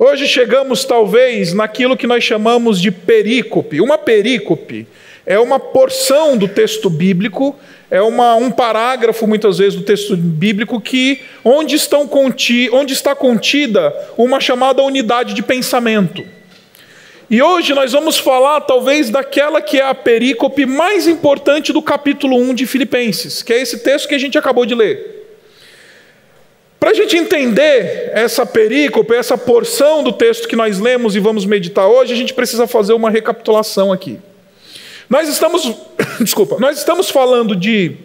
Hoje chegamos talvez naquilo que nós chamamos de perícope. Uma perícope é uma porção do texto bíblico, é um parágrafo muitas vezes do texto bíblico onde está contida uma chamada unidade de pensamento. E hoje nós vamos falar talvez daquela que é a perícope mais importante do capítulo 1 de Filipenses, que é esse texto que a gente acabou de ler. Para a gente entender essa perícope, essa porção do texto que nós lemos e vamos meditar hoje, a gente precisa fazer uma recapitulação aqui. Nós estamos falando de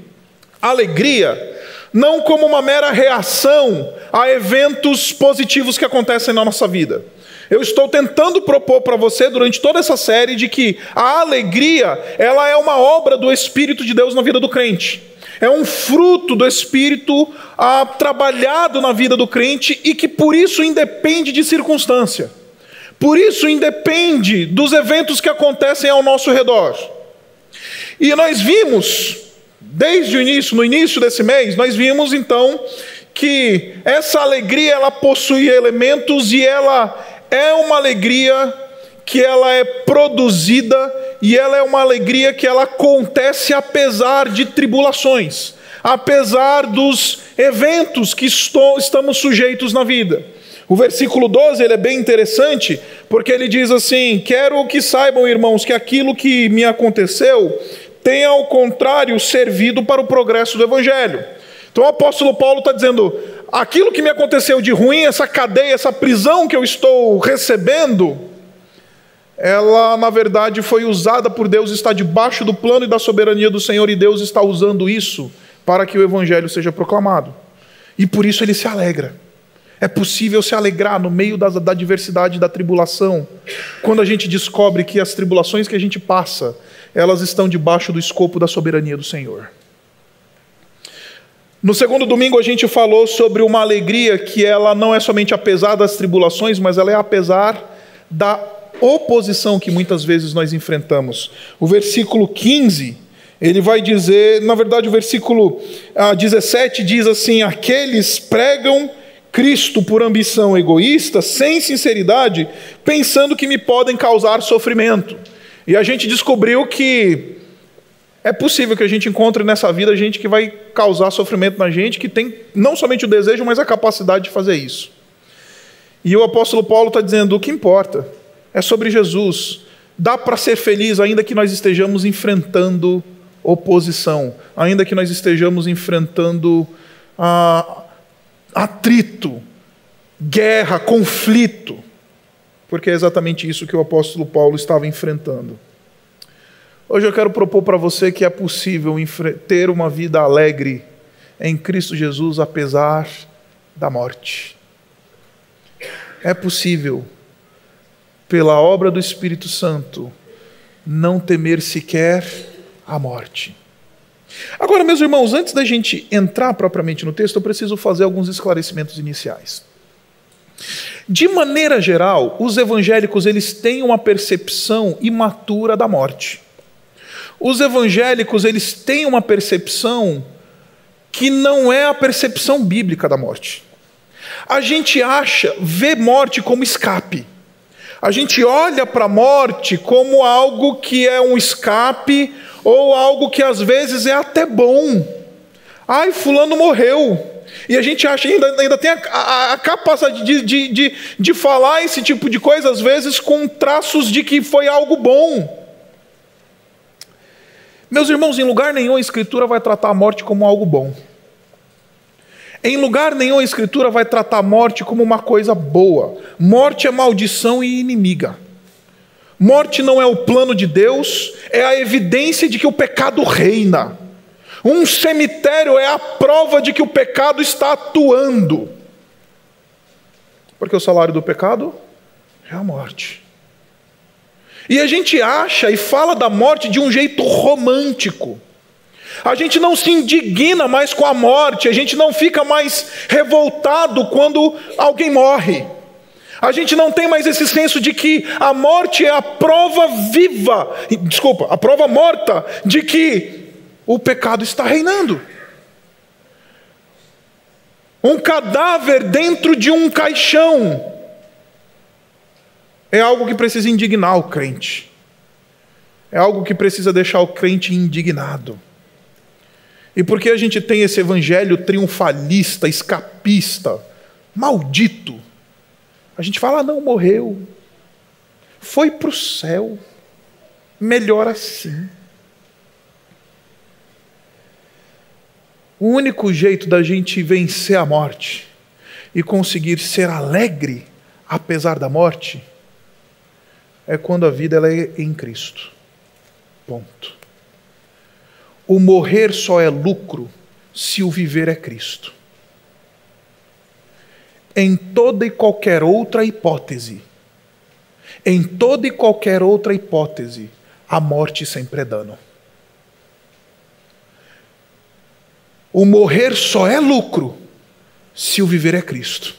alegria, não como uma mera reação a eventos positivos que acontecem na nossa vida. Eu estou tentando propor para você durante toda essa série de que a alegria, ela é uma obra do Espírito de Deus na vida do crente. É um fruto do Espírito trabalhado na vida do crente e que por isso independe de circunstância. Por isso independe dos eventos que acontecem ao nosso redor. E nós vimos, desde o início, no início desse mês, nós vimos então que essa alegria ela possui elementos e ela é uma alegria que ela é produzida e ela é uma alegria que ela acontece apesar de tribulações, apesar dos eventos que estamos sujeitos na vida. O versículo 12 ele é bem interessante, porque ele diz assim: quero que saibam, irmãos, que aquilo que me aconteceu tem, ao contrário, servido para o progresso do Evangelho. Então o apóstolo Paulo está dizendo, aquilo que me aconteceu de ruim, essa cadeia, essa prisão que eu estou recebendo, ela na verdade foi usada por Deus, está debaixo do plano e da soberania do Senhor, e Deus está usando isso para que o Evangelho seja proclamado. E por isso ele se alegra. É possível se alegrar no meio da adversidade e da tribulação, quando a gente descobre que as tribulações que a gente passa, elas estão debaixo do escopo da soberania do Senhor. No segundo domingo a gente falou sobre uma alegria que ela não é somente apesar das tribulações, mas ela é apesar da oposição que muitas vezes nós enfrentamos. O versículo 15, ele vai dizer, na verdade o versículo 17 diz assim: aqueles pregam Cristo por ambição egoísta, sem sinceridade, pensando que me podem causar sofrimento. E a gente descobriu que é possível que a gente encontre nessa vida gente que vai causar sofrimento na gente, que tem não somente o desejo, mas a capacidade de fazer isso. E o apóstolo Paulo está dizendo, o que importa é sobre Jesus. Dá para ser feliz ainda que nós estejamos enfrentando oposição, ainda que nós estejamos enfrentando atrito, guerra, conflito, porque é exatamente isso que o apóstolo Paulo estava enfrentando. Hoje eu quero propor para você que é possível ter uma vida alegre em Cristo Jesus apesar da morte. É possível, pela obra do Espírito Santo, não temer sequer a morte. Agora, meus irmãos, antes da gente entrar propriamente no texto, eu preciso fazer alguns esclarecimentos iniciais. De maneira geral, os evangélicos eles têm uma percepção imatura da morte. Os evangélicos eles têm uma percepção que não é a percepção bíblica da morte. A gente vê morte como escape. A gente olha para a morte como algo que é um escape ou algo que às vezes é até bom. Ai, fulano morreu. E a gente acha, ainda tem a capacidade de falar esse tipo de coisa, às vezes com traços de que foi algo bom. Meus irmãos, em lugar nenhum a Escritura vai tratar a morte como algo bom. Em lugar nenhum a Escritura vai tratar a morte como uma coisa boa. Morte é maldição e inimiga. Morte não é o plano de Deus, é a evidência de que o pecado reina. Um cemitério é a prova de que o pecado está atuando. Porque o salário do pecado é a morte. E a gente acha e fala da morte de um jeito romântico. A gente não se indigna mais com a morte, a gente não fica mais revoltado quando alguém morre. A gente não tem mais esse senso de que a morte é a prova a prova morta de que o pecado está reinando. Um cadáver dentro de um caixão é algo que precisa indignar o crente. É algo que precisa deixar o crente indignado. E porque a gente tem esse evangelho triunfalista, escapista, maldito, a gente fala, não, morreu, foi para o céu, melhor assim. O único jeito da gente vencer a morte e conseguir ser alegre apesar da morte é quando a vida ela é em Cristo. Ponto. O morrer só é lucro se o viver é Cristo. Em toda e qualquer outra hipótese, a morte sempre é dano. O morrer só é lucro se o viver é Cristo.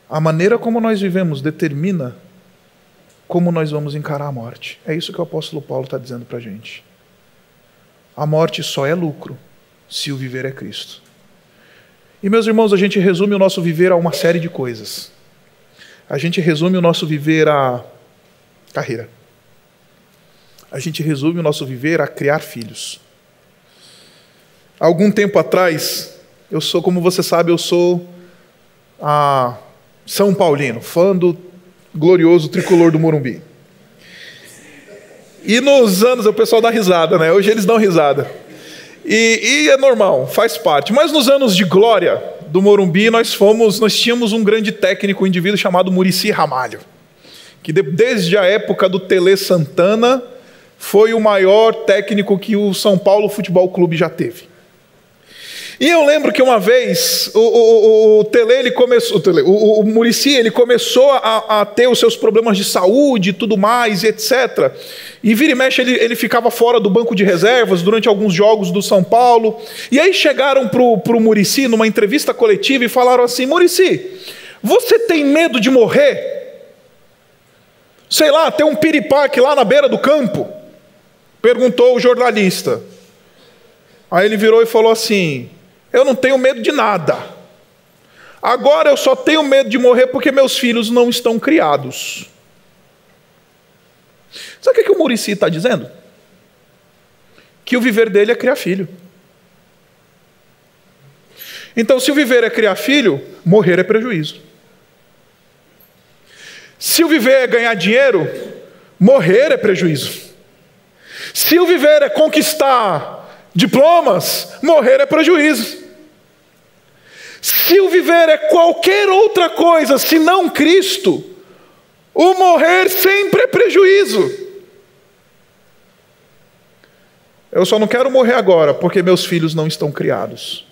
A maneira como nós vivemos determina como nós vamos encarar a morte. É isso que o apóstolo Paulo está dizendo para a gente. A morte só é lucro se o viver é Cristo. E, meus irmãos, a gente resume o nosso viver a uma série de coisas. A gente resume o nosso viver a carreira. A gente resume o nosso viver a criar filhos. Há algum tempo atrás, como você sabe, eu sou São Paulino, fã do glorioso tricolor do Morumbi. E nos anos, o pessoal dá risada, né? Hoje eles dão risada. E é normal, faz parte. Mas nos anos de glória do Morumbi, nós tínhamos um grande técnico, um indivíduo chamado Muricy Ramalho, que desde a época do Tele Santana, foi o maior técnico que o São Paulo Futebol Clube já teve. E eu lembro que uma vez o Muricy ele começou a ter os seus problemas de saúde e tudo mais, e etc. E vira e mexe ele ficava fora do banco de reservas durante alguns jogos do São Paulo. E aí chegaram para o Muricy numa entrevista coletiva e falaram assim: Muricy, você tem medo de morrer? Sei lá, ter um piripaque lá na beira do campo? Perguntou o jornalista. Aí ele virou e falou assim: eu não tenho medo de nada. Agora eu só tenho medo de morrer porque meus filhos não estão criados. Sabe o que o Muricy está dizendo? Que o viver dele é criar filho. Então, se o viver é criar filho, morrer é prejuízo. Se o viver é ganhar dinheiro, morrer é prejuízo. Se o viver é conquistar diplomas, morrer é prejuízo. Se o viver é qualquer outra coisa senão Cristo, o morrer sempre é prejuízo. Eu só não quero morrer agora porque meus filhos não estão criados.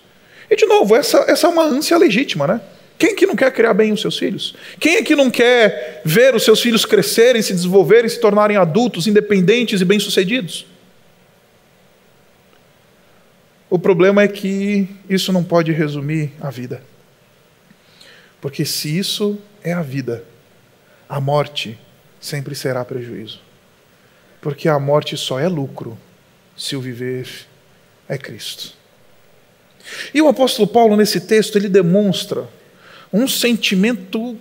E de novo, essa é uma ânsia legítima, né? Quem que não quer criar bem os seus filhos? Quem é que não quer ver os seus filhos crescerem, se desenvolverem, se tornarem adultos, independentes e bem-sucedidos? O problema é que isso não pode resumir a vida. Porque se isso é a vida, a morte sempre será prejuízo. Porque a morte só é lucro se o viver é Cristo. E o apóstolo Paulo, nesse texto, ele demonstra um sentimento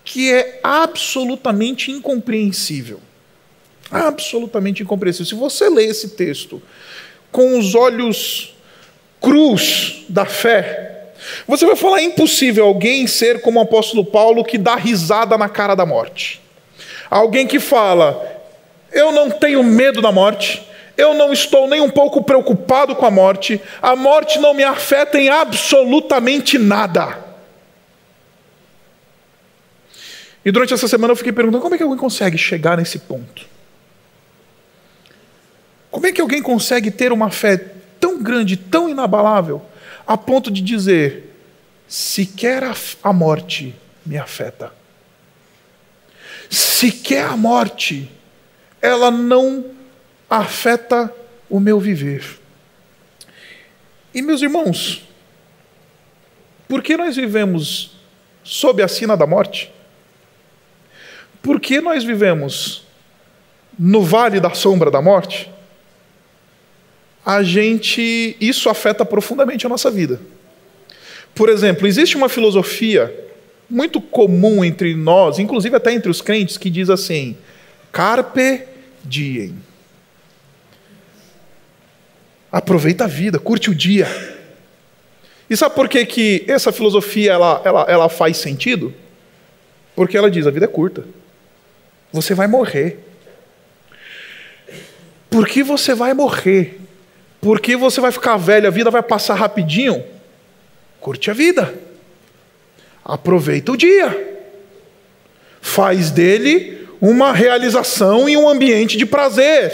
que é absolutamente incompreensível. Absolutamente incompreensível. Se você lê esse texto com os olhos cruz da fé, você vai falar: é impossível alguém ser como o apóstolo Paulo, que dá risada na cara da morte. Alguém que fala: eu não tenho medo da morte, eu não estou nem um pouco preocupado com a morte não me afeta em absolutamente nada. E durante essa semana eu fiquei perguntando: como é que alguém consegue chegar nesse ponto? Como é que alguém consegue ter uma fé tão grande, tão inabalável, a ponto de dizer: sequer a morte me afeta. Sequer a morte, ela não afeta o meu viver. E, meus irmãos, por que nós vivemos sob a sina da morte? Por que nós vivemos no vale da sombra da morte? Isso afeta profundamente a nossa vida. Por exemplo, existe uma filosofia muito comum entre nós, inclusive até entre os crentes, que diz assim: carpe diem. Aproveita a vida, curte o dia. E sabe por que essa filosofia ela faz sentido? Porque ela diz: a vida é curta. Você vai morrer. Por que você vai morrer? Porque você vai ficar velho, a vida vai passar rapidinho? Curte a vida. Aproveita o dia. Faz dele uma realização e um ambiente de prazer.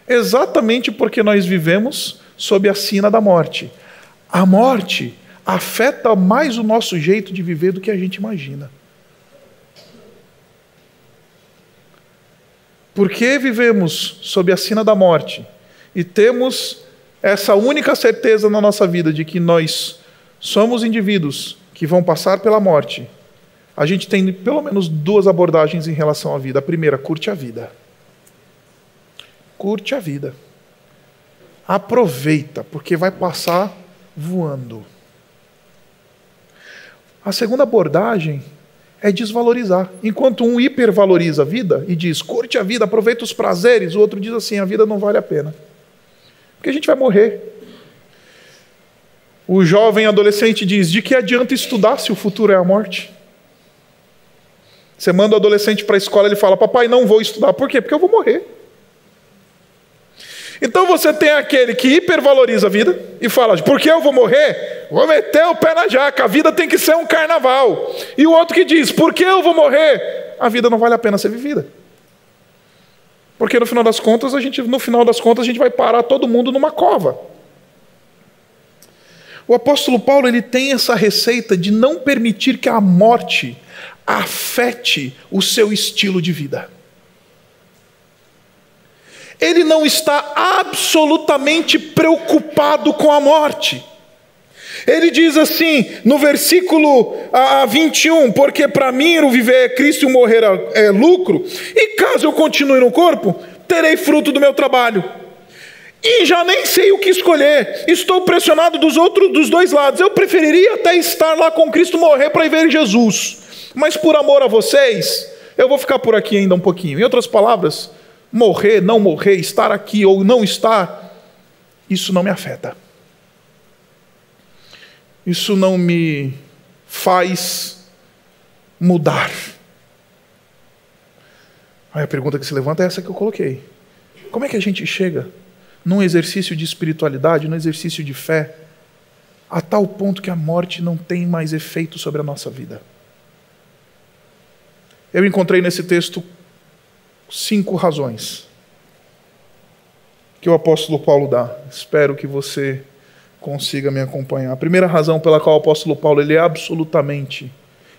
Exatamente porque nós vivemos sob a sina da morte. A morte afeta mais o nosso jeito de viver do que a gente imagina. Porque vivemos sob a sina da morte e temos essa única certeza na nossa vida de que nós somos indivíduos que vão passar pela morte, a gente tem pelo menos duas abordagens em relação à vida. A primeira: curte a vida. Curte a vida. Aproveita, porque vai passar voando. A segunda abordagem é desvalorizar. Enquanto um hipervaloriza a vida e diz: curte a vida, aproveita os prazeres, o outro diz assim: a vida não vale a pena. Porque a gente vai morrer. O jovem adolescente diz: de que adianta estudar se o futuro é a morte? Você manda o adolescente para a escola, ele fala: papai, não vou estudar. Por quê? Porque eu vou morrer. Então você tem aquele que hipervaloriza a vida e fala: porque eu vou morrer? Vou meter o pé na jaca, a vida tem que ser um carnaval. E o outro que diz: porque eu vou morrer? A vida não vale a pena ser vivida. Porque no final das contas a gente vai parar todo mundo numa cova. O apóstolo Paulo, ele tem essa receita de não permitir que a morte afete o seu estilo de vida. Ele não está absolutamente preocupado com a morte. Ele diz assim, no versículo 21, porque para mim o viver é Cristo e o morrer é lucro, e caso eu continue no corpo, terei fruto do meu trabalho. E já nem sei o que escolher, estou pressionado dos dois lados. Eu preferiria até estar lá com Cristo, morrer para ir ver Jesus. Mas por amor a vocês, eu vou ficar por aqui ainda um pouquinho. Em outras palavras, morrer, não morrer, estar aqui ou não estar, isso não me afeta. Isso não me faz mudar. Aí a pergunta que se levanta é essa que eu coloquei. Como é que a gente chega num exercício de espiritualidade, num exercício de fé, a tal ponto que a morte não tem mais efeito sobre a nossa vida? Eu encontrei nesse texto 5 razões que o apóstolo Paulo dá. Espero que você consiga me acompanhar. A primeira razão pela qual o apóstolo Paulo ele é absolutamente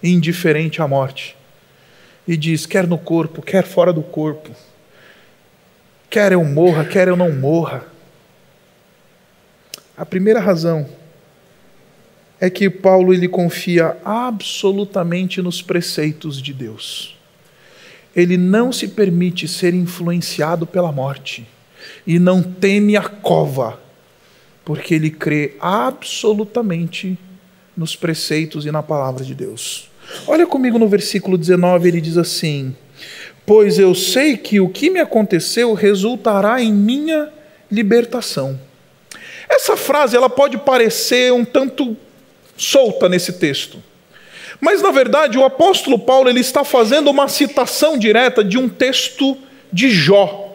indiferente à morte e diz: quer no corpo, quer fora do corpo, quer eu morra, quer eu não morra. A primeira razão é que Paulo ele confia absolutamente nos preceitos de Deus. Ele não se permite ser influenciado pela morte e não teme a cova, porque ele crê absolutamente nos preceitos e na palavra de Deus. Olha comigo no versículo 19, ele diz assim: pois eu sei que o que me aconteceu resultará em minha libertação. Essa frase ela pode parecer um tanto solta nesse texto, mas na verdade o apóstolo Paulo ele está fazendo uma citação direta de um texto de Jó.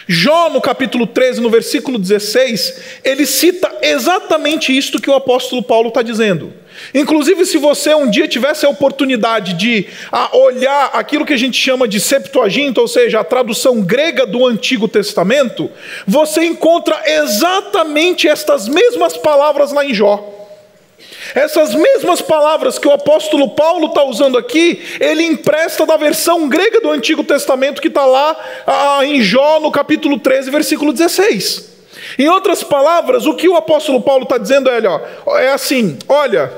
Jó, no capítulo 13, no versículo 16, ele cita exatamente isto que o apóstolo Paulo está dizendo. Inclusive, se você um dia tivesse a oportunidade de olhar aquilo que a gente chama de Septuaginta, ou seja, a tradução grega do Antigo Testamento, você encontra exatamente estas mesmas palavras lá em Jó. Essas mesmas palavras que o apóstolo Paulo está usando aqui, ele empresta da versão grega do Antigo Testamento que está lá em Jó, no capítulo 13, versículo 16. Em outras palavras, o que o apóstolo Paulo está dizendo é assim: olha,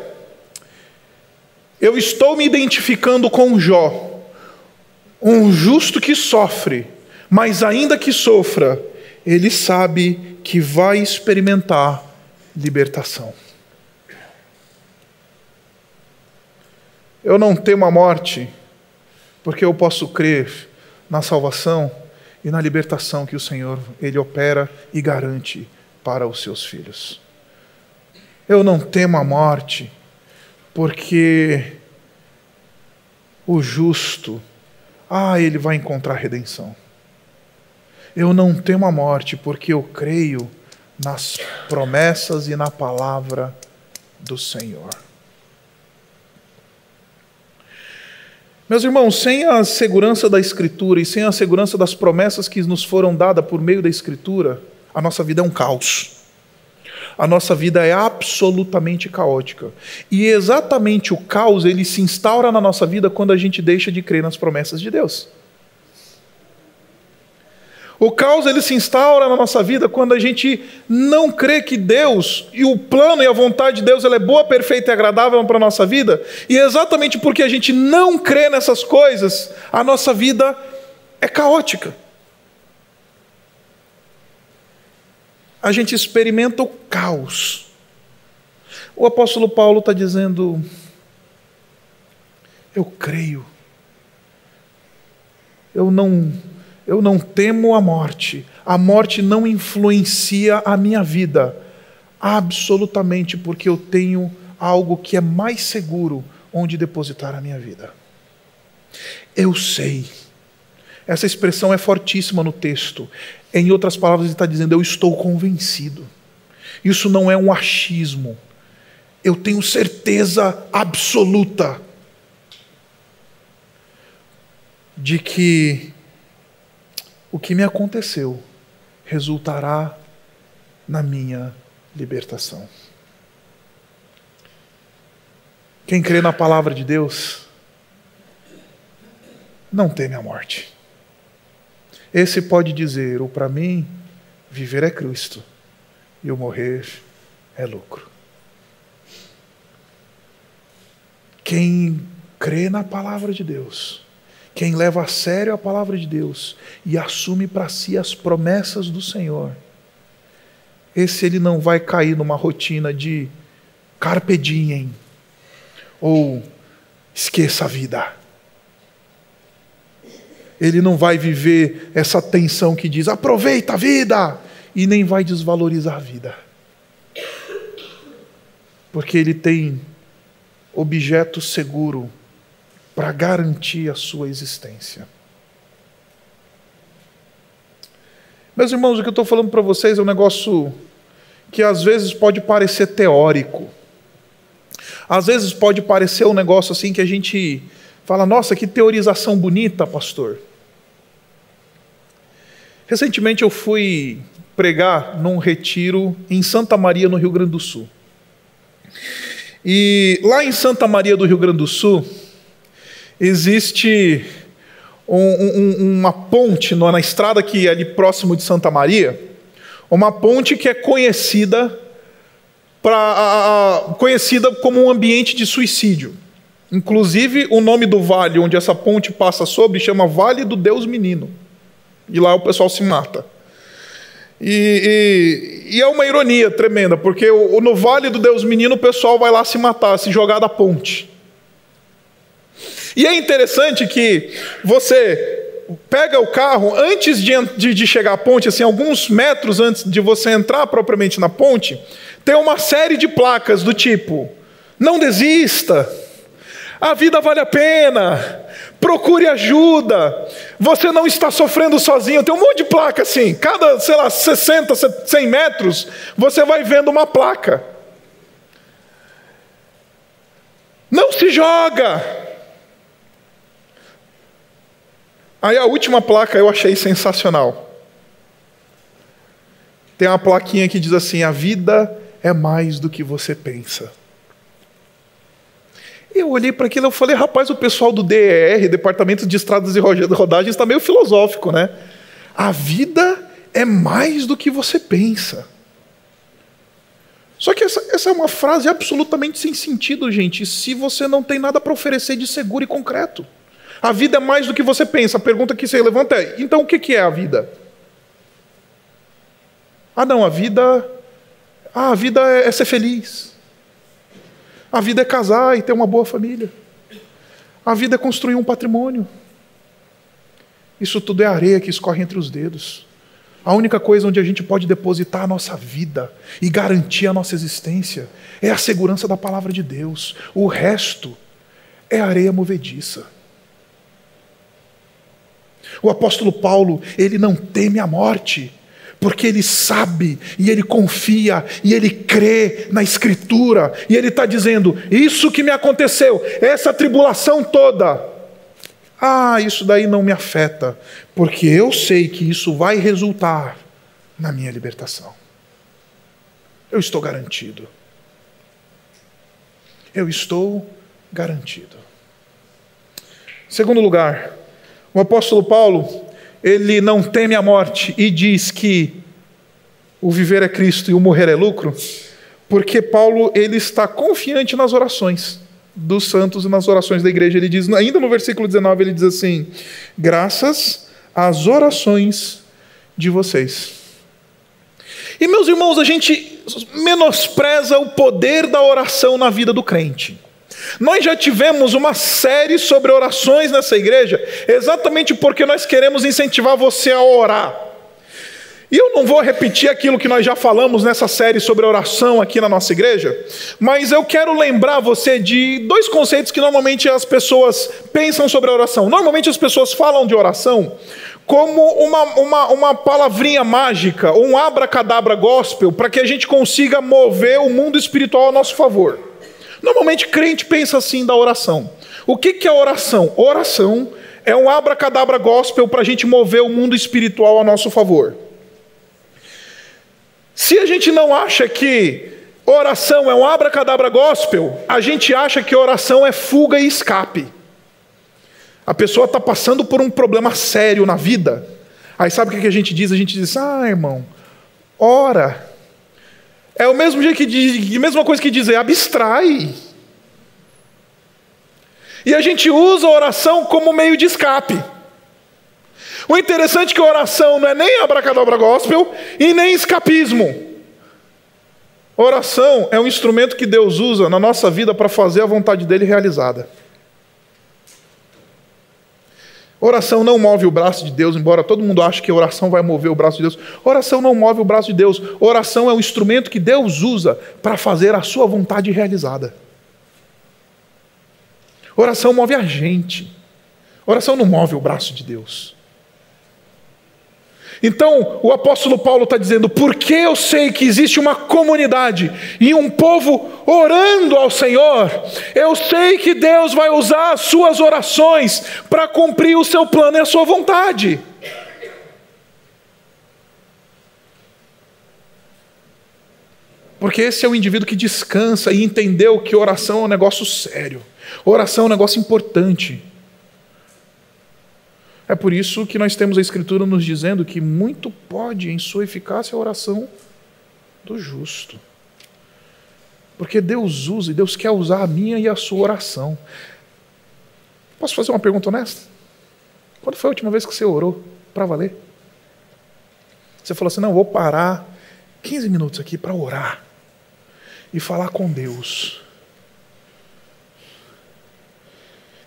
eu estou me identificando com Jó, um justo que sofre, mas ainda que sofra, ele sabe que vai experimentar libertação. Eu não temo a morte, porque eu posso crer na salvação e na libertação que o Senhor, Ele opera e garante para os seus filhos. Eu não temo a morte, porque o justo, ele vai encontrar redenção. Eu não temo a morte, porque eu creio nas promessas e na palavra do Senhor. Meus irmãos, sem a segurança da Escritura e sem a segurança das promessas que nos foram dadas por meio da Escritura, a nossa vida é um caos. A nossa vida é absolutamente caótica. E exatamente o caos, ele se instaura na nossa vida quando a gente deixa de crer nas promessas de Deus. O caos, ele se instaura na nossa vida quando a gente não crê que Deus, e o plano e a vontade de Deus, ela é boa, perfeita e agradável para a nossa vida. E exatamente porque a gente não crê nessas coisas, a nossa vida é caótica. A gente experimenta o caos. O apóstolo Paulo está dizendo: eu creio. Eu não temo a morte. A morte não influencia a minha vida. Absolutamente, porque eu tenho algo que é mais seguro onde depositar a minha vida. Eu sei. Essa expressão é fortíssima no texto. Em outras palavras, ele está dizendo: eu estou convencido. Isso não é um achismo. Eu tenho certeza absoluta de que o que me aconteceu resultará na minha libertação. Quem crê na palavra de Deus não teme a morte. Esse pode dizer: ou para mim, viver é Cristo, e o morrer é lucro. Quem crê na palavra de Deus, quem leva a sério a palavra de Deus e assume para si as promessas do Senhor, esse ele não vai cair numa rotina de carpe diem ou esqueça a vida. Ele não vai viver essa tensão que diz aproveita a vida e nem vai desvalorizar a vida. Porque ele tem objeto seguro para garantir a sua existência. Meus irmãos, o que eu estou falando para vocês é um negócio que às vezes pode parecer teórico. Às vezes pode parecer um negócio assim que a gente fala: nossa, que teorização bonita, pastor. Recentemente eu fui pregar num retiro em Santa Maria, no Rio Grande do Sul. E lá em Santa Maria do Rio Grande do Sul, existe uma ponte na estrada que é ali próximo de Santa Maria, uma ponte que é conhecida como um ambiente de suicídio. Inclusive, o nome do vale onde essa ponte passa sobre chama Vale do Deus Menino. E lá o pessoal se mata. E é uma ironia tremenda, porque no Vale do Deus Menino o pessoal vai lá se matar, se jogar da ponte. E é interessante que você pega o carro, antes de chegar à ponte, assim, alguns metros antes de você entrar propriamente na ponte, tem uma série de placas do tipo: não desista, a vida vale a pena, procure ajuda, você não está sofrendo sozinho. Tem um monte de placa assim, cada, 60, 100 metros, você vai vendo uma placa. Não se joga. Aí a última placa eu achei sensacional. Tem uma plaquinha que diz assim: a vida é mais do que você pensa. Eu olhei para aquilo e falei: rapaz, o pessoal do DER, Departamento de Estradas e Rodagens, está meio filosófico, né? A vida é mais do que você pensa. Só que essa é uma frase absolutamente sem sentido, gente, se você não tem nada para oferecer de seguro e concreto. A vida é mais do que você pensa. A pergunta que você levanta é: então o que é a vida? Não, a vida é ser feliz. A vida é casar e ter uma boa família. A vida é construir um patrimônio. Isso tudo é areia que escorre entre os dedos. A única coisa onde a gente pode depositar a nossa vida e garantir a nossa existência é a segurança da palavra de Deus. O resto é areia movediça. O apóstolo Paulo, ele não teme a morte, porque ele sabe, e ele confia, e ele crê na Escritura, e ele está dizendo, isso que me aconteceu, essa tribulação toda, isso daí não me afeta, porque eu sei que isso vai resultar na minha libertação. Eu estou garantido. Eu estou garantido. Segundo lugar, o apóstolo Paulo, ele não teme a morte e diz que o viver é Cristo e o morrer é lucro, porque Paulo, ele está confiante nas orações dos santos e nas orações da igreja. Ele diz, ainda no versículo 19, ele diz assim, graças às orações de vocês. E meus irmãos, a gente menospreza o poder da oração na vida do crente. Nós já tivemos uma série sobre orações nessa igreja, exatamente porque nós queremos incentivar você a orar. E eu não vou repetir aquilo que nós já falamos nessa série sobre oração aqui na nossa igreja, mas eu quero lembrar você de dois conceitos que normalmente as pessoas pensam sobre a oração. Normalmente as pessoas falam de oração como uma palavrinha mágica, ou um abracadabra gospel, para que a gente consiga mover o mundo espiritual a nosso favor. Normalmente crente pensa assim da oração. O que é oração? Oração é um abracadabra gospel para a gente mover o mundo espiritual a nosso favor. Se a gente não acha que oração é um abracadabra gospel, a gente acha que oração é fuga e escape. A pessoa está passando por um problema sério na vida. Aí sabe o que a gente diz? A gente diz, irmão, ora. É o mesmo jeito que diz, a mesma coisa que dizer, abstrai. E a gente usa a oração como meio de escape. O interessante é que a oração não é nem abracadabra gospel e nem escapismo. Oração é um instrumento que Deus usa na nossa vida para fazer a vontade dele realizada. Oração não move o braço de Deus, embora todo mundo ache que a oração vai mover o braço de Deus. Oração não move o braço de Deus. Oração é um instrumento que Deus usa para fazer a sua vontade realizada. Oração move a gente. Oração não move o braço de Deus. Então, o apóstolo Paulo está dizendo, porque eu sei que existe uma comunidade e um povo orando ao Senhor, eu sei que Deus vai usar as suas orações para cumprir o seu plano e a sua vontade. Porque esse é o indivíduo que descansa e entendeu que oração é um negócio sério. Oração é um negócio importante. É por isso que nós temos a Escritura nos dizendo que muito pode em sua eficácia a oração do justo. Porque Deus usa e Deus quer usar a minha e a sua oração. Posso fazer uma pergunta honesta? Quando foi a última vez que você orou para valer? Você falou assim, não, vou parar 15 minutos aqui para orar e falar com Deus.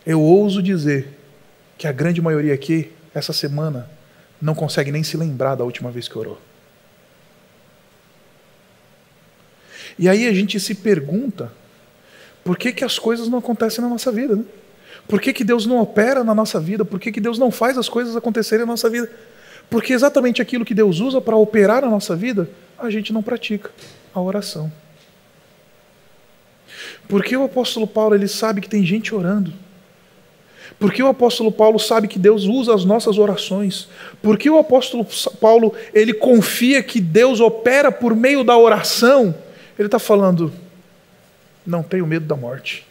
Eu ouso dizer que a grande maioria aqui, essa semana, não consegue nem se lembrar da última vez que orou. E aí a gente se pergunta, por que as coisas não acontecem na nossa vida? Né? Por que Deus não opera na nossa vida? Por que Deus não faz as coisas acontecerem na nossa vida? Porque exatamente aquilo que Deus usa para operar na nossa vida, a gente não pratica, a oração. Porque o apóstolo Paulo, ele sabe que tem gente orando. Porque o apóstolo Paulo sabe que Deus usa as nossas orações. Porque o apóstolo Paulo, ele confia que Deus opera por meio da oração. Ele está falando, não tenho medo da morte.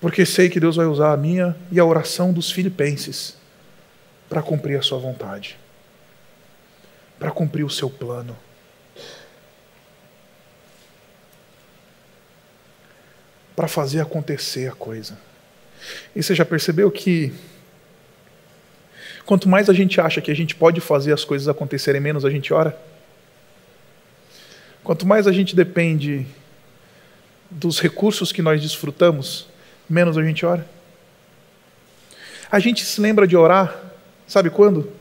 Porque sei que Deus vai usar a minha e a oração dos filipenses para cumprir a sua vontade. Para cumprir o seu plano. Para fazer acontecer a coisa. E você já percebeu que quanto mais a gente acha que a gente pode fazer as coisas acontecerem, menos a gente ora? Quanto mais a gente depende dos recursos que nós desfrutamos, menos a gente ora. A gente se lembra de orar, sabe quando?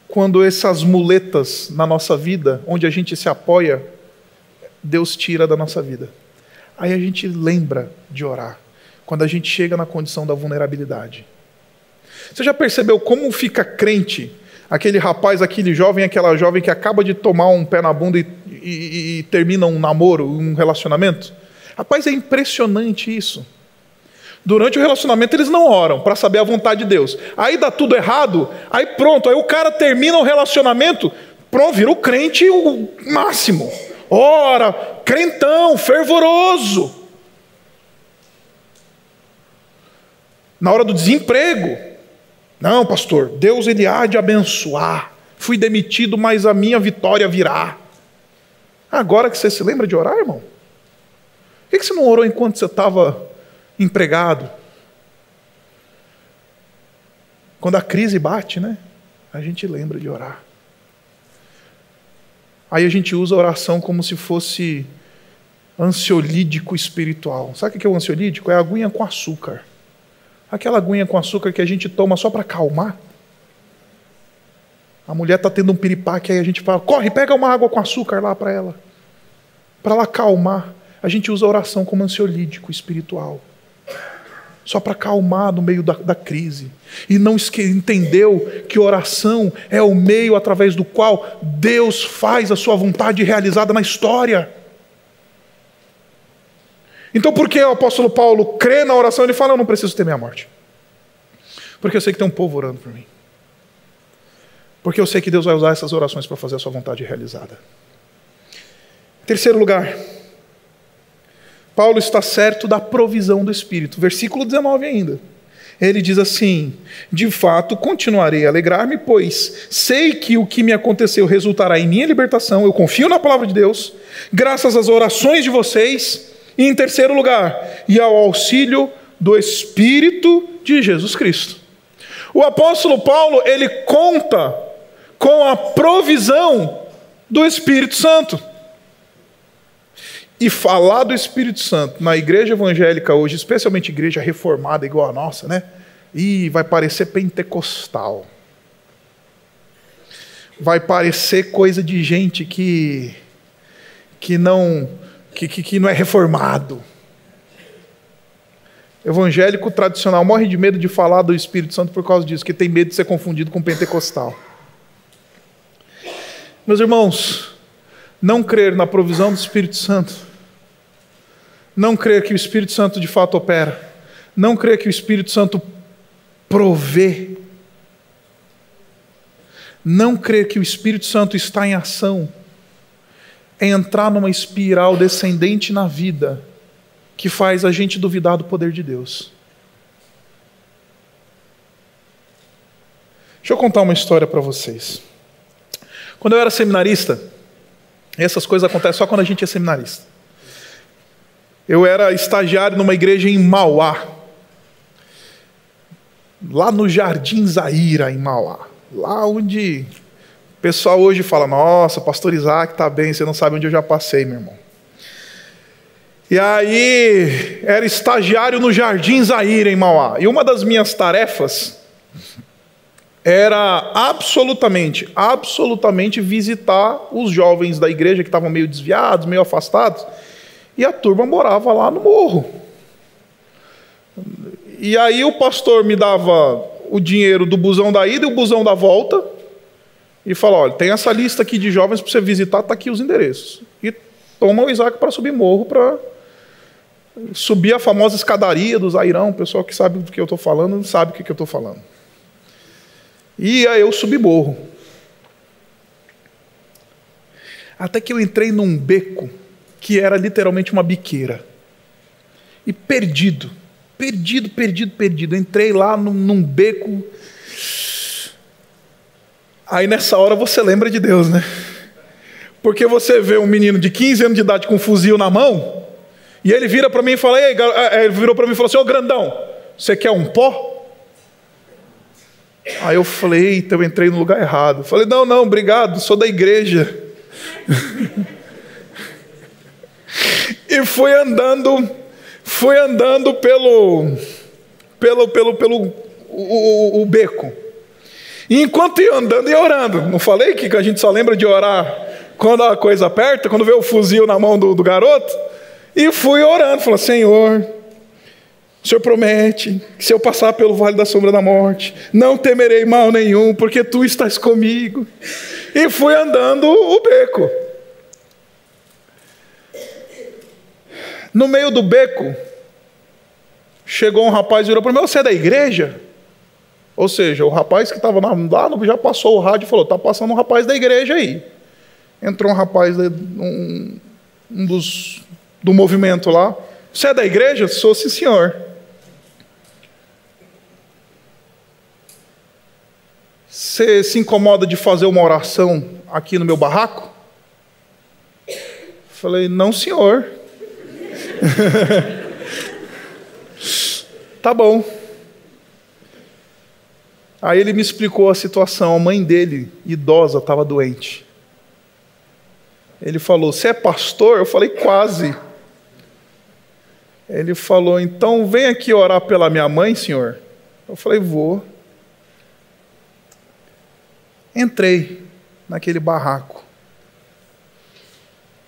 Quando essas muletas na nossa vida, onde a gente se apoia, Deus tira da nossa vida. Aí a gente lembra de orar, quando a gente chega na condição da vulnerabilidade. Você já percebeu como fica crente aquele rapaz, aquele jovem, aquela jovem que acaba de tomar um pé na bunda e termina um namoro, um relacionamento? Rapaz, é impressionante isso. Durante o relacionamento eles não oram para saber a vontade de Deus. Aí dá tudo errado, aí pronto, aí o cara termina o relacionamento, pronto, vira o crente o máximo. Ora, crentão, fervoroso. Na hora do desemprego, não, pastor, Deus ele há de abençoar. Fui demitido, mas a minha vitória virá. Agora que você se lembra de orar, irmão? Por que você não orou enquanto você estava empregado? Quando a crise bate, né? A gente lembra de orar. Aí a gente usa a oração como se fosse ansiolítico espiritual. Sabe o que é o ansiolítico? É a aguinha com açúcar. Aquela aguinha com açúcar que a gente toma só para acalmar. A mulher está tendo um piripaque, aí a gente fala, corre, pega uma água com açúcar lá para ela acalmar. A gente usa a oração como ansiolítico espiritual. Só para acalmar no meio da crise. E não entendeu que oração é o meio através do qual Deus faz a sua vontade realizada na história. Então por que o apóstolo Paulo crê na oração? Ele fala, eu não preciso temer a morte. Porque eu sei que tem um povo orando por mim. Porque eu sei que Deus vai usar essas orações para fazer a sua vontade realizada. Terceiro lugar, Paulo está certo da provisão do Espírito. Versículo 19 ainda. Ele diz assim, de fato continuarei a alegrar-me, pois sei que o que me aconteceu resultará em minha libertação. Eu confio na palavra de Deus, graças às orações de vocês. E em terceiro lugar, e ao auxílio do Espírito de Jesus Cristo. O apóstolo Paulo, ele conta com a provisão do Espírito Santo. E falar do Espírito Santo na igreja evangélica hoje, especialmente igreja reformada igual a nossa, né? E vai parecer pentecostal. Vai parecer coisa de gente que não é reformado. Evangélico tradicional morre de medo de falar do Espírito Santo por causa disso, que tem medo de ser confundido com pentecostal. Meus irmãos, não crer na provisão do Espírito Santo, não crer que o Espírito Santo de fato opera, não crer que o Espírito Santo provê, não crer que o Espírito Santo está em ação, é entrar numa espiral descendente na vida que faz a gente duvidar do poder de Deus. Deixa eu contar uma história para vocês. Quando eu era seminarista, essas coisas acontecem só quando a gente é seminarista. Eu era estagiário numa igreja em Mauá, lá no Jardim Zaira, em Mauá, lá onde o pessoal hoje fala, nossa, pastor Isaac está bem, você não sabe onde eu já passei, meu irmão. E aí, era estagiário no Jardim Zaira, em Mauá. E uma das minhas tarefas era absolutamente visitar os jovens da igreja que estavam meio desviados, meio afastados, e a turma morava lá no morro. E aí o pastor me dava o dinheiro do busão da ida e o busão da volta, e falou, olha, tem essa lista aqui de jovens para você visitar, está aqui os endereços. E toma o Isaac para subir morro, para subir a famosa escadaria do Zairão. O pessoal que sabe do que eu estou falando, sabe o que eu estou falando. E aí eu subi morro. Até que eu entrei num beco, que era literalmente uma biqueira. E perdido. Entrei lá num beco. Aí nessa hora você lembra de Deus, né? Porque você vê um menino de 15 anos de idade com um fuzil na mão, e ele vira para mim e fala, ele virou para mim e falou assim, ô grandão, você quer um pó? Aí eu falei, eita, eu entrei no lugar errado. Falei, não, obrigado, sou da igreja. E fui andando fui andando pelo beco. E enquanto ia andando, ia orando. Não falei que a gente só lembra de orar quando a coisa aperta, quando vê o fuzil na mão do garoto? E fui orando, falando: Senhor, o Senhor promete que se eu passar pelo vale da sombra da morte, não temerei mal nenhum, porque Tu estás comigo. E fui andando o beco. No meio do beco, chegou um rapaz e virou para mim: você é da igreja? Ou seja, o rapaz que estava lá já passou o rádio e falou: está passando um rapaz da igreja aí. Entrou um rapaz, do movimento lá: você é da igreja? Sou, sim, senhor. Você se incomoda de fazer uma oração aqui no meu barraco? Falei: não, senhor. Tá bom. Aí ele me explicou a situação. A mãe dele, idosa, estava doente. Ele falou: você é pastor? Eu falei: quase. Ele falou: então vem aqui orar pela minha mãe, senhor. Eu falei: vou. Entrei naquele barraco.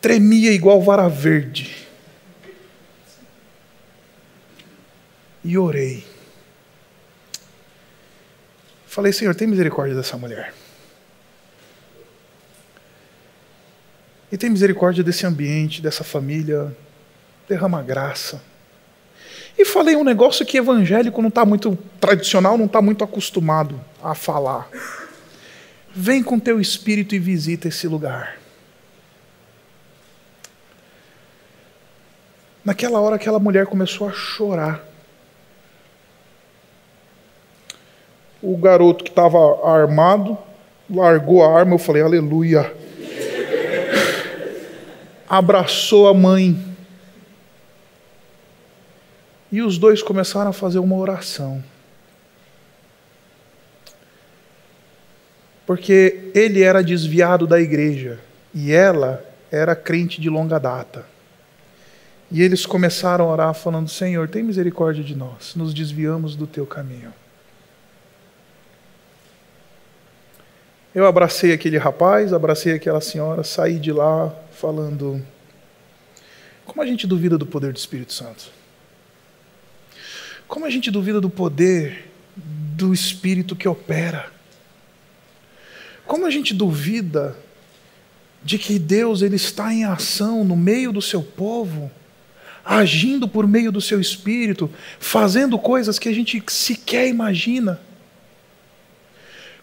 Tremia igual vara verde. E orei. Falei: Senhor, tem misericórdia dessa mulher. E tem misericórdia desse ambiente, dessa família. Derrama graça. E falei um negócio que evangélico não está muito tradicional, não está muito acostumado a falar. Vem com teu espírito e visita esse lugar. Naquela hora, aquela mulher começou a chorar. O garoto que estava armado largou a arma. Eu falei: aleluia. Abraçou a mãe. E os dois começaram a fazer uma oração. Porque ele era desviado da igreja e ela era crente de longa data. E eles começaram a orar falando: Senhor, tem misericórdia de nós, nos desviamos do teu caminho. Eu abracei aquele rapaz, abracei aquela senhora, saí de lá falando: como a gente duvida do poder do Espírito Santo? Como a gente duvida do poder do Espírito que opera? Como a gente duvida de que Deus ele está em ação no meio do seu povo, agindo por meio do seu Espírito, fazendo coisas que a gente sequer imagina?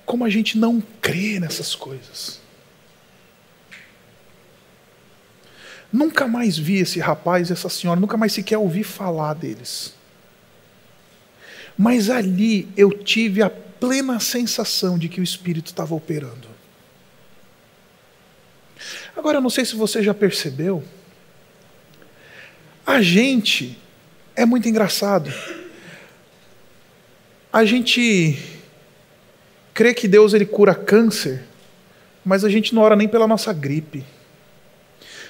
Como a gente não crê nessas coisas? Nunca mais vi esse rapaz e essa senhora, nunca mais sequer ouvi falar deles. Mas ali eu tive a plena sensação de que o Espírito estava operando. Agora, eu não sei se você já percebeu, a gente é muito engraçado. A gente crê que Deus ele cura câncer, mas a gente não ora nem pela nossa gripe.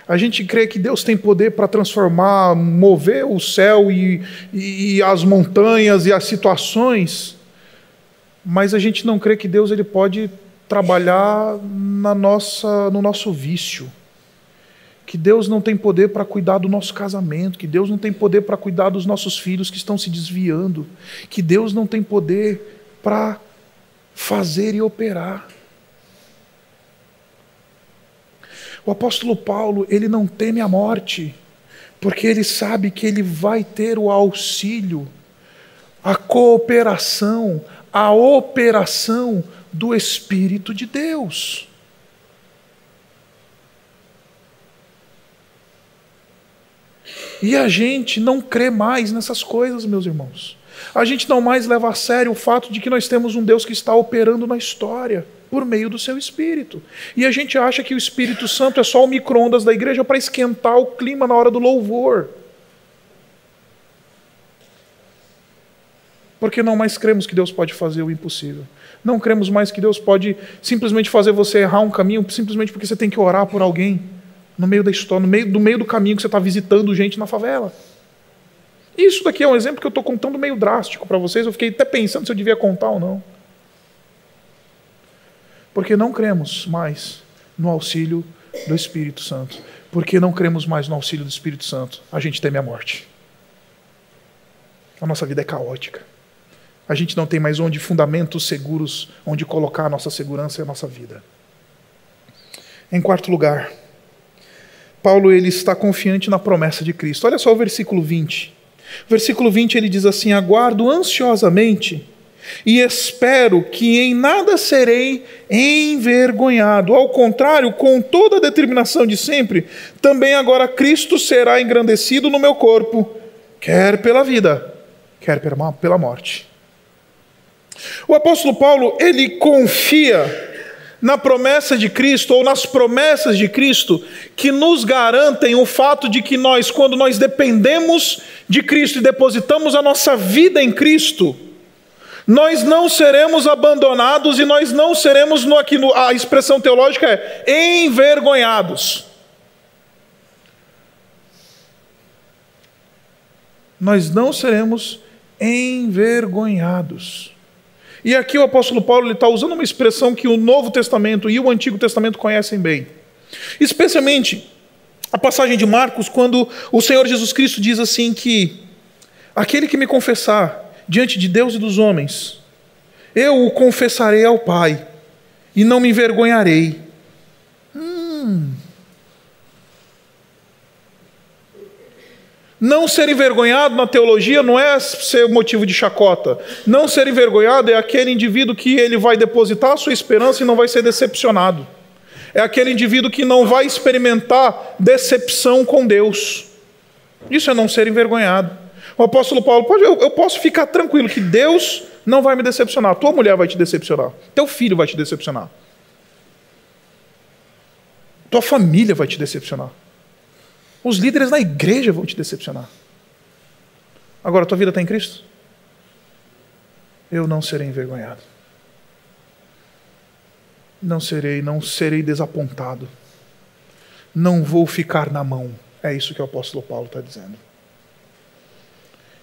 A gente crê que Deus tem poder para transformar, mover o céu e as montanhas e as situações, mas a gente não crê que Deus ele pode trabalhar no nosso vício, que Deus não tem poder para cuidar do nosso casamento, que Deus não tem poder para cuidar dos nossos filhos que estão se desviando, que Deus não tem poder para fazer e operar. O apóstolo Paulo, ele não teme a morte, porque ele sabe que ele vai ter o auxílio, a cooperação, a operação do Espírito de Deus. E a gente não crê mais nessas coisas, meus irmãos. A gente não mais leva a sério o fato de que nós temos um Deus que está operando na história, por meio do seu Espírito. E a gente acha que o Espírito Santo é só o micro-ondas da igreja para esquentar o clima na hora do louvor. Porque não mais cremos que Deus pode fazer o impossível. Não cremos mais que Deus pode simplesmente fazer você errar um caminho, simplesmente porque você tem que orar por alguém no meio da história, no meio do caminho que você está visitando gente na favela. Isso daqui é um exemplo que eu estou contando meio drástico para vocês, eu fiquei até pensando se eu devia contar ou não. Porque não cremos mais no auxílio do Espírito Santo. Porque não cremos mais no auxílio do Espírito Santo, a gente teme a morte. A nossa vida é caótica. A gente não tem mais fundamentos seguros, onde colocar a nossa segurança e a nossa vida. Em quarto lugar, Paulo ele está confiante na promessa de Cristo. Olha só o versículo 20. O versículo 20 ele diz assim: aguardo ansiosamente e espero que em nada serei envergonhado. Ao contrário, com toda a determinação de sempre, também agora Cristo será engrandecido no meu corpo, quer pela vida, quer pela morte. O apóstolo Paulo, ele confia na promessa de Cristo, ou nas promessas de Cristo, que nos garantem o fato de que nós, quando nós dependemos de Cristo e depositamos a nossa vida em Cristo, nós não seremos abandonados e nós não seremos, a expressão teológica é envergonhados. Nós não seremos envergonhados. E aqui o apóstolo Paulo está usando uma expressão que o Novo Testamento e o Antigo Testamento conhecem bem. Especialmente a passagem de Marcos, quando o Senhor Jesus Cristo diz assim que aquele que me confessar diante de Deus e dos homens, eu o confessarei ao Pai, e não me envergonharei. Não ser envergonhado na teologia não é ser motivo de chacota. Não ser envergonhado é aquele indivíduo que ele vai depositar a sua esperança e não vai ser decepcionado. É aquele indivíduo que não vai experimentar decepção com Deus. Isso é não ser envergonhado. O apóstolo Paulo, eu posso ficar tranquilo que Deus não vai me decepcionar. Tua mulher vai te decepcionar. Teu filho vai te decepcionar. Tua família vai te decepcionar. Os líderes na igreja vão te decepcionar. Agora, tua vida está em Cristo? Eu não serei envergonhado. Não serei desapontado. Não vou ficar na mão. É isso que o apóstolo Paulo está dizendo.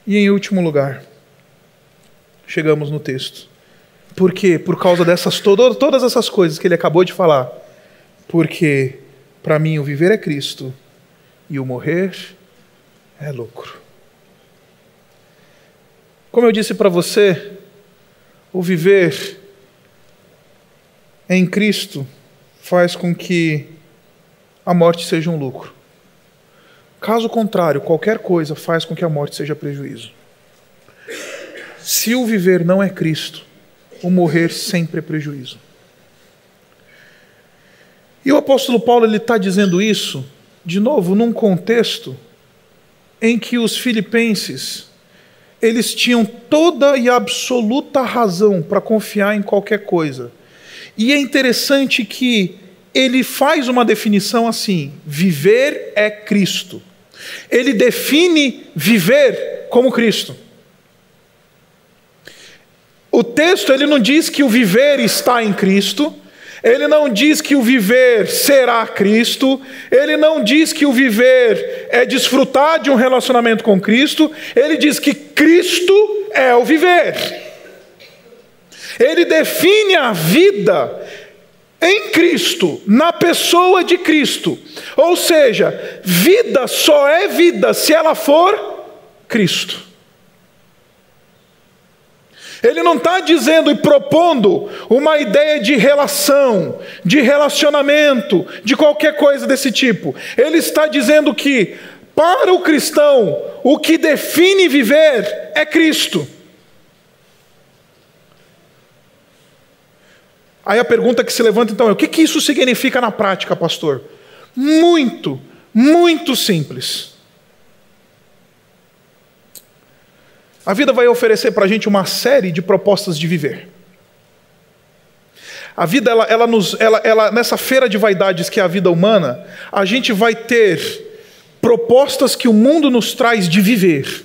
E em último lugar, chegamos no texto. Por quê? Por causa dessas todas essas coisas que ele acabou de falar. Porque para mim o viver é Cristo e o morrer é lucro. Como eu disse para você, o viver em Cristo faz com que a morte seja um lucro. Caso contrário, qualquer coisa faz com que a morte seja prejuízo. Se o viver não é Cristo, o morrer sempre é prejuízo. E o apóstolo Paulo ele está dizendo isso, de novo, num contexto em que os filipenses eles tinham toda e absoluta razão para confiar em qualquer coisa. E é interessante que ele faz uma definição assim: viver é Cristo. Ele define viver como Cristo. O texto ele não diz que o viver está em Cristo, ele não diz que o viver será Cristo, ele não diz que o viver é desfrutar de um relacionamento com Cristo, ele diz que Cristo é o viver. Ele define a vida em Cristo, na pessoa de Cristo. Ou seja, vida só é vida se ela for Cristo. Ele não está dizendo e propondo uma ideia de relação, de relacionamento, de qualquer coisa desse tipo. Ele está dizendo que, para o cristão, o que define viver é Cristo. Aí a pergunta que se levanta então é: o que isso significa na prática, pastor? Muito, muito simples. A vida vai oferecer para a gente uma série de propostas de viver. A vida, ela, nessa feira de vaidades que é a vida humana, a gente vai ter propostas que o mundo nos traz de viver.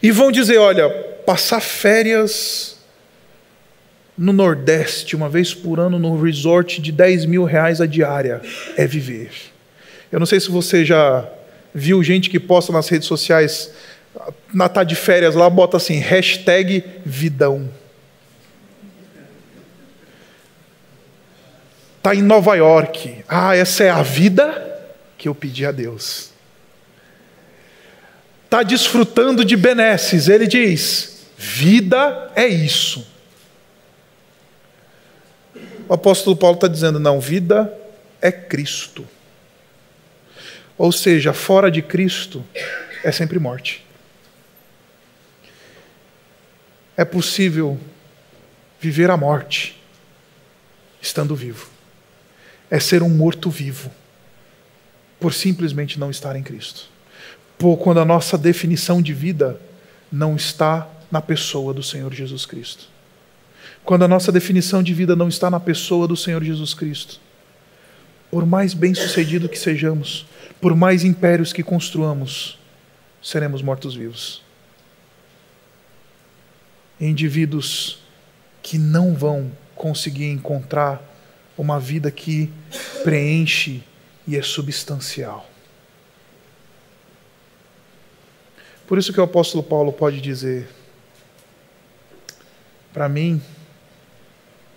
E vão dizer: olha, passar férias no Nordeste, uma vez por ano, no resort de R$10.000 a diária, é viver. Eu não sei se você já viu gente que posta nas redes sociais tá de férias lá, bota assim, #vidão. Está em Nova York. Essa é a vida que eu pedi a Deus. Está desfrutando de benesses. Ele diz, vida é isso. O apóstolo Paulo está dizendo, não, vida é Cristo. Ou seja, fora de Cristo é sempre morte. É possível viver a morte estando vivo. É ser um morto-vivo, por simplesmente não estar em Cristo. Quando a nossa definição de vida não está na pessoa do Senhor Jesus Cristo. Quando a nossa definição de vida não está na pessoa do Senhor Jesus Cristo. Por mais bem-sucedido que sejamos, por mais impérios que construamos, seremos mortos-vivos. Indivíduos que não vão conseguir encontrar uma vida que preenche e é substancial. Por isso que o apóstolo Paulo pode dizer, para mim,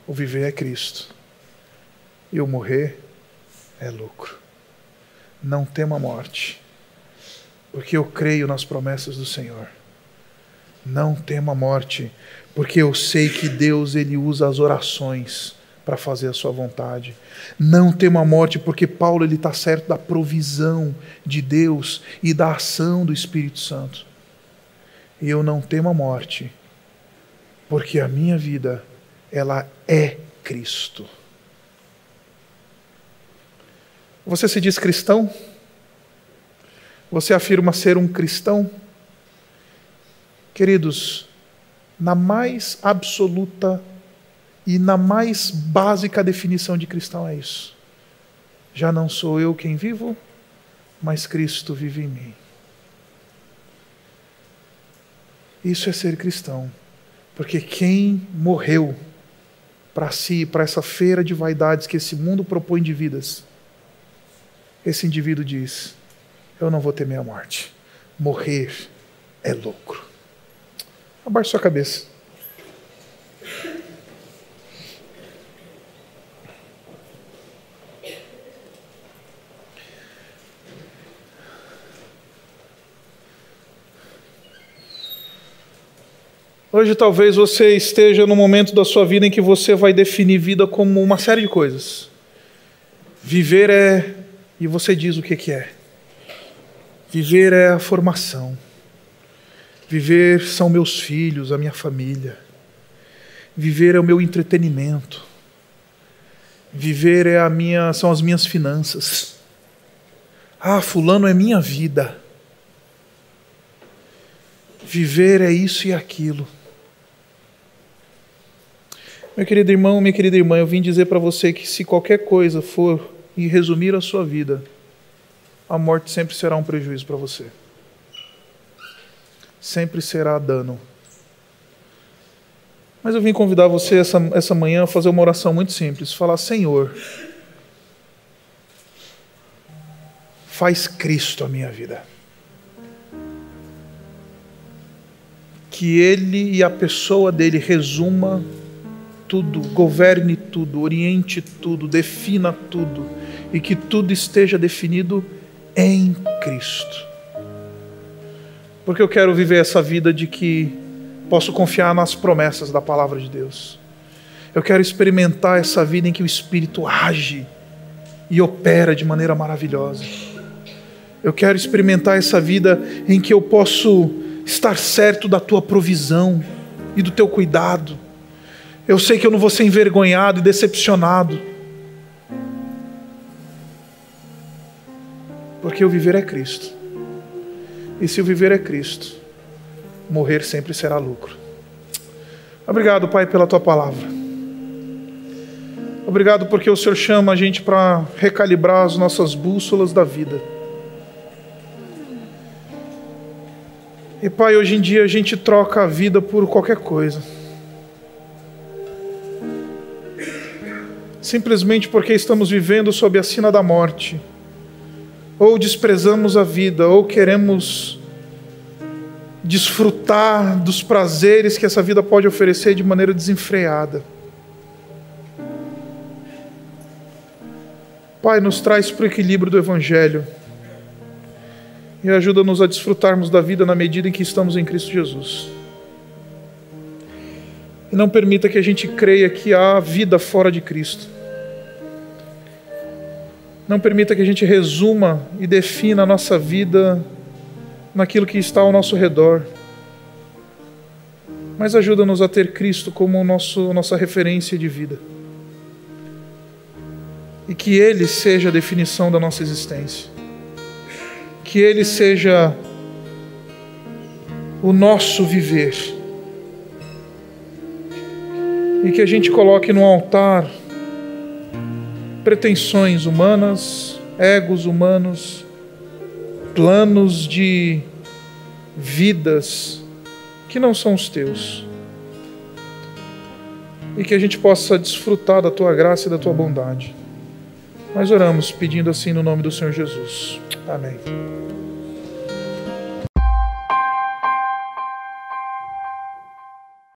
o viver é Cristo, e o morrer é lucro. Não tema a morte, porque eu creio nas promessas do Senhor. Não tema a morte, porque eu sei que Deus ele usa as orações para fazer a sua vontade. Não tema a morte, porque Paulo ele está certo da provisão de Deus e da ação do Espírito Santo. E eu não temo a morte, porque a minha vida, ela é Cristo. Você se diz cristão? Você afirma ser um cristão? Queridos, na mais absoluta e na mais básica definição de cristão é isso. Já não sou eu quem vivo, mas Cristo vive em mim. Isso é ser cristão. Porque quem morreu para si, para essa feira de vaidades que esse mundo propõe de vidas, esse indivíduo diz, eu não vou temer a morte. Morrer é lucro. Abaixe sua cabeça. Hoje talvez você esteja no momento da sua vida em que você vai definir vida como uma série de coisas. Viver é... E você diz o que é. Viver é a formação. Viver são meus filhos, a minha família. Viver é o meu entretenimento. Viver são as minhas finanças. Fulano é minha vida. Viver é isso e aquilo. Meu querido irmão, minha querida irmã, eu vim dizer para você que se qualquer coisa for e resumir a sua vida, a morte sempre será um prejuízo para você. Sempre será dano. Mas eu vim convidar você essa manhã a fazer uma oração muito simples. Falar, Senhor, faz Cristo a minha vida. Que Ele e a pessoa dele resuma tudo, governe tudo, oriente tudo, defina tudo, e que tudo esteja definido em Cristo. Porque eu quero viver essa vida de que posso confiar nas promessas da palavra de Deus. Eu quero experimentar essa vida em que o Espírito age e opera de maneira maravilhosa. Eu quero experimentar essa vida em que eu posso estar certo da tua provisão e do teu cuidado. Eu sei que eu não vou ser envergonhado e decepcionado, porque o viver é Cristo. E se o viver é Cristo, morrer sempre será lucro. Obrigado, Pai, pela tua palavra. Obrigado porque o Senhor chama a gente para recalibrar as nossas bússolas da vida. E Pai, hoje em dia a gente troca a vida por qualquer coisa. Simplesmente porque estamos vivendo sob a sina da morte. Ou desprezamos a vida, ou queremos desfrutar dos prazeres que essa vida pode oferecer de maneira desenfreada. Pai, nos traz para o equilíbrio do Evangelho e ajuda-nos a desfrutarmos da vida na medida em que estamos em Cristo Jesus. E não permita que a gente creia que há vida fora de Cristo. Não permita que a gente resuma e defina a nossa vida naquilo que está ao nosso redor. Mas ajuda-nos a ter Cristo como nossa referência de vida. E que Ele seja a definição da nossa existência. Que Ele seja o nosso viver. E que a gente coloque no altar pretensões humanas, egos humanos, planos de vidas que não são os teus. E que a gente possa desfrutar da tua graça e da tua bondade. Nós oramos pedindo assim no nome do Senhor Jesus. Amém.